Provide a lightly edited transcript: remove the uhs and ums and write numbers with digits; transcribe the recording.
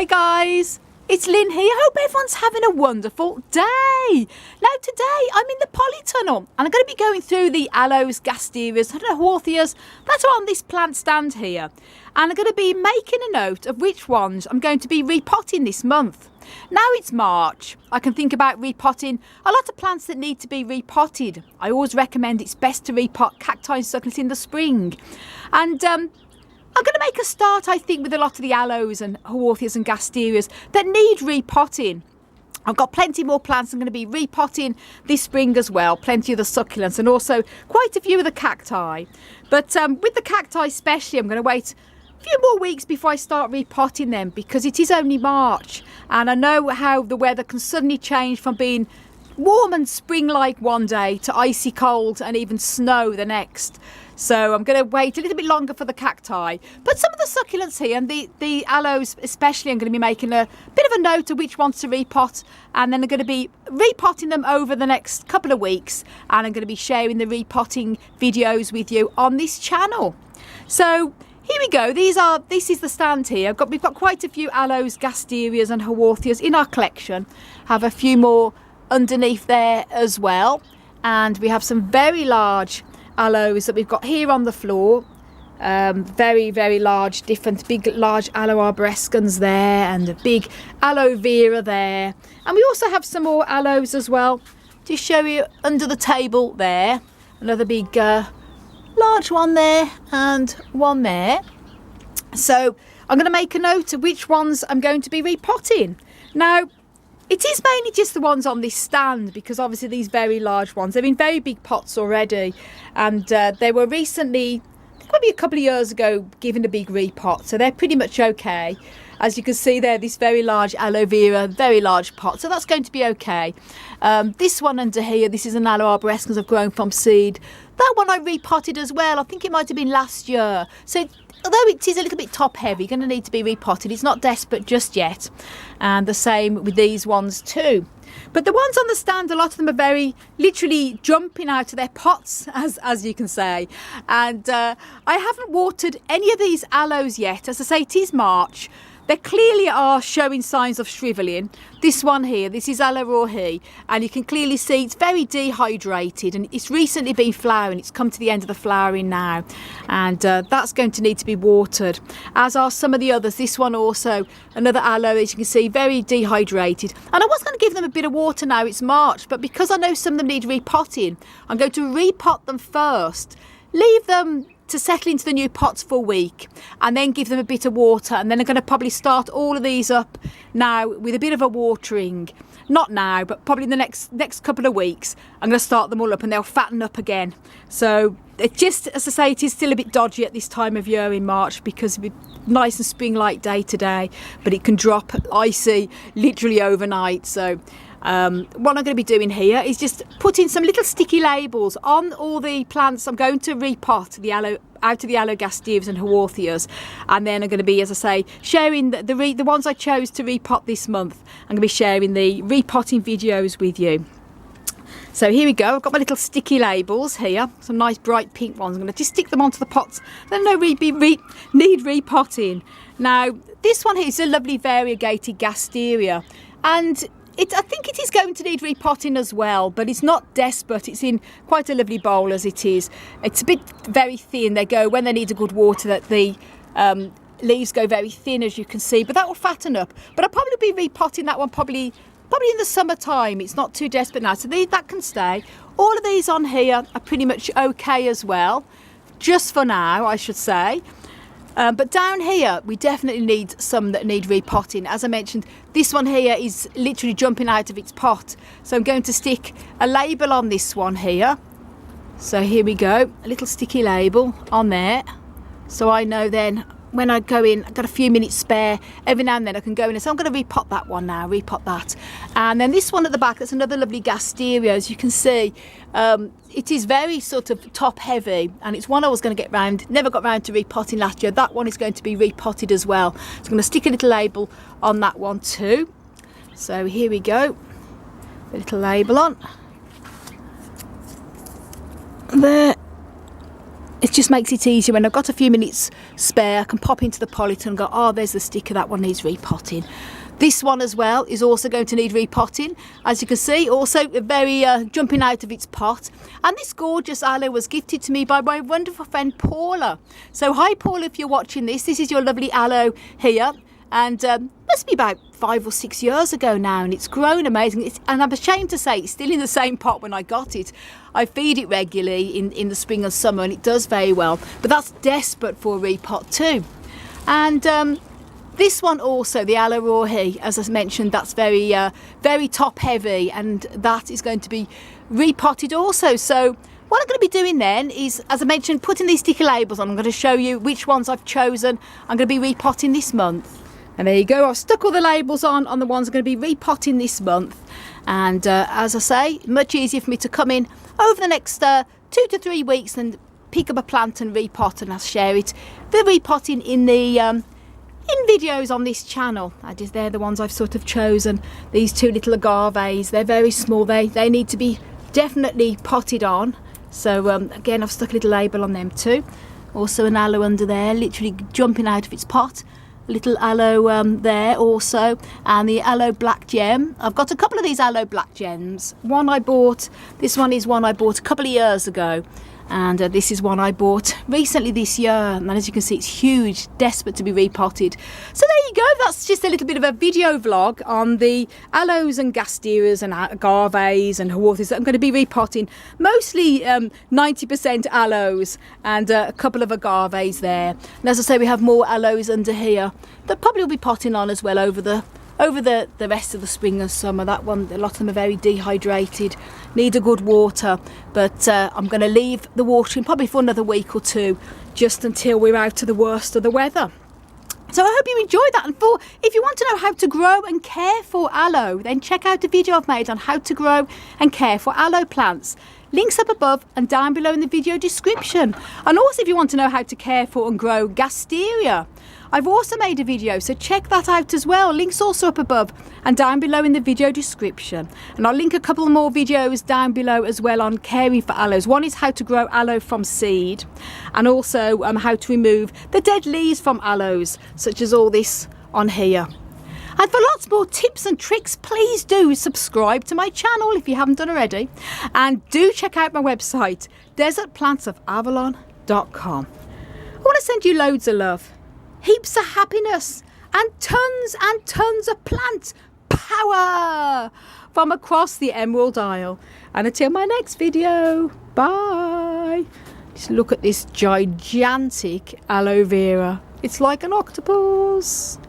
Hi guys, it's Lynn here. Hope everyone's having a wonderful day. Now today I'm in the polytunnel and I'm going to be going through the Aloes, Gasterias and Haworthias that are on this plant stand here. And I'm going to be making a note of which ones I'm going to be repotting this month. Now it's March, I can think about repotting a lot of plants that need to be repotted. I always recommend it's best to repot cacti and succulents in the spring. And I'm going to make a start, I think, with a lot of the Aloes and Haworthias and Gasterias that need repotting. I've got plenty more plants I'm going to be repotting this spring as well. Plenty of the succulents and also quite a few of the cacti. But with the cacti especially, I'm going to wait a few more weeks before I start repotting them because it is only March. And I know how the weather can suddenly change from being warm and spring-like one day to icy cold and even snow the next. So I'm going to wait a little bit longer for the cacti. But some of the succulents here and the aloes especially, I'm going to be making a bit of a note of which ones to repot. And then I'm going to be repotting them over the next couple of weeks. And I'm going to be sharing the repotting videos with you on this channel. So here we go. This is the stand here. We've got quite a few Aloes, Gasterias and Haworthias in our collection. Have a few more underneath there as well. And we have some very large aloes that we've got here on the floor. Very large, big large aloe arborescens there and a big aloe vera there. And we also have some more aloes as well to show you under the table there. Another big large one there and one there. So I'm going to make a note of which ones I'm going to be repotting. Now it is mainly just the ones on this stand because obviously these very large ones, they're in very big pots already, and they were recently, maybe a couple of years ago, given a big repot, so they're pretty much okay. As you can see there, this very large aloe vera, very large pot, so that's going to be okay. This one under here, this is an aloe arborescens I've grown from seed. That one I repotted as well. I think it might have been last year. So although it is a little bit top heavy, going to need to be repotted. It's not desperate just yet. And the same with these ones too. But the ones on the stand, a lot of them are very literally jumping out of their pots, as you can say. And I haven't watered any of these aloes yet. As I say, it is March. They clearly are showing signs of shrivelling. This one here, this is Haworthias, and you can clearly see it's very dehydrated and it's recently been flowering. It's come to the end of the flowering now, and that's going to need to be watered, as are some of the others. This one also, another aloe, as you can see, very dehydrated. And I was going to give them a bit of water now, it's March, but because I know some of them need repotting, I'm going to repot them first, leave them to settle into the new pots for a week and then give them a bit of water, and then I'm going to probably start all of these up now with a bit of a watering. Not now, but probably in the next couple of weeks I'm going to start them all up and they'll fatten up again. So it just, as I say, it is still a bit dodgy at this time of year in March because it's nice and spring-like day today, but it can drop icy literally overnight. So what I'm going to be doing here is just putting some little sticky labels on all the plants I'm going to repot the aloe out of the Aloe, Gasterias and Haworthias, and then I'm going to be, as I say, sharing the ones I chose to repot this month. I'm going to be sharing the repotting videos with you. So here we go. I've got my little sticky labels here, some nice bright pink ones. I'm going to just stick them onto the pots that need repotting. Now this one here is a lovely variegated Gasteria, and I think it is going to need repotting as well, but it's not desperate. It's in quite a lovely bowl as it is. It's a bit very thin. When they need a good water, that the leaves go very thin, as you can see, but that will fatten up. But I'll probably be repotting that one probably in the summertime. It's not too desperate now, so that can stay. All of these on here are pretty much okay as well, just for now, I should say. But down here we definitely need some that need repotting. As I mentioned, this one here is literally jumping out of its pot, so I'm going to stick a label on this one here. So here we go, a little sticky label on there, so I know then when I go in, I've got a few minutes spare every now and then I can go in. So I'm going to repot that one now, repot that. And then this one at the back, that's another lovely Gasteria. As you can see, it is very sort of top heavy, and it's one I was going to get round, never got round to repotting last year. That one is going to be repotted as well. So I'm going to stick a little label on that one too. So here we go, a little label on. There. just makes it easier when I've got a few minutes spare. I can pop into the polytunnel and go, oh, there's the sticker, that one needs repotting. This one as well is also going to need repotting. As you can see, also very jumping out of its pot. And this gorgeous aloe was gifted to me by my wonderful friend Paula. So hi Paula, if you're watching this is your lovely aloe here. And must be about 5 or 6 years ago now, and it's grown amazing. And I'm ashamed to say it's still in the same pot when I got it. I feed it regularly in the spring and summer, and it does very well. But that's desperate for a repot too. And this one also, the aloe rohi, as I mentioned, that's very top heavy, and that is going to be repotted also. So what I'm going to be doing then is, as I mentioned, putting these sticky labels on. I'm going to show you which ones I've chosen. I'm going to be repotting this month. And there you go, I've stuck all the labels on the ones I'm going to be repotting this month. And as I say, much easier for me to come in over the next 2 to 3 weeks and pick up a plant and repot, and I'll share it. The repotting in the in videos on this channel. They're the ones I've sort of chosen. These 2 little agaves, they're very small. They need to be definitely potted on. So again, I've stuck a little label on them too. Also an aloe under there, literally jumping out of its pot. Little aloe there also, and the aloe black gem. I've got a couple of these aloe black gems. This one is one I bought a couple of years ago, and this is one I bought recently this year, and as you can see it's huge, desperate to be repotted. So there you go, that's just a little bit of a video vlog on the aloes and gasterias and agaves and haworthias that I'm going to be repotting. Mostly 90% aloes and a couple of agaves there, and as I say, we have more aloes under here that probably will be potting on as well over the rest of the spring and summer. That one, a lot of them are very dehydrated, need a good water, but I'm going to leave the watering probably for another week or 2, just until we're out of the worst of the weather. So I hope you enjoyed that, and if you want to know how to grow and care for aloe, then check out the video I've made on how to grow and care for aloe plants. Links up above and down below in the video description. And also if you want to know how to care for and grow Gasteria, I've also made a video, so check that out as well. Links also up above and down below in the video description. And I'll link a couple more videos down below as well on caring for aloes. One is how to grow aloe from seed, and also how to remove the dead leaves from aloes, such as all this on here. And for lots more tips and tricks, please do subscribe to my channel if you haven't done already. And do check out my website, desertplantsofavalon.com. I want to send you loads of love, heaps of happiness, and tons of plant power from across the Emerald Isle. And until my next video, bye. Just look at this gigantic aloe vera. It's like an octopus.